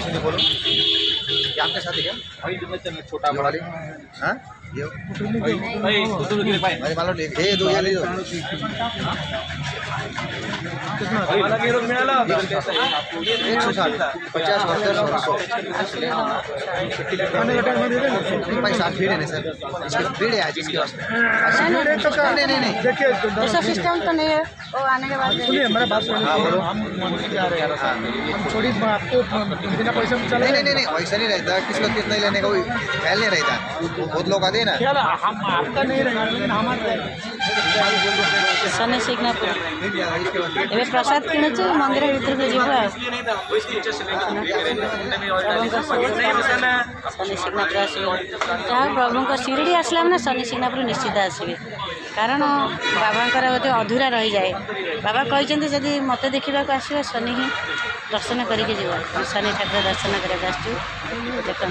मुझे बोलो ये आपके साथ है क्या? छोटा वाली हाँ ये अरे मालो ठीक है दो या ले दो 160 50 भाई साथ भीड़ है सर इसके भीड़ है आज इसके वास्ते नहीं देखिए ऐसा सिस्टम तो नहीं है वो आने के बाद सुनिए मेरा बात सुनिए हम मंदिर जा रहे हैं हम थोड़ी आपको बिना पैसे में चले नहीं वैसा नहीं रहता किसको कितना ही लेने का कोई ख्याल नहीं रहता बहुत लोग आते हैं ना हम आपका नहीं रहेगा लेकिन हमारा शनि सिग्नापुर ए प्रसाद किणुचु मंदिर भीतर को जीव शनि सिग्नापुर आसवे जहाँ प्रभु शिरडी आसला मैंने शनि सिग्नापुर निश्चित आसवे कारण बाबांकर बोधे अधूरा रही जाए बाबा कहते जदि मत देखा आसो शनि ही दर्शन करके जीव शनि ठाकुर दर्शन करके आसचु देखो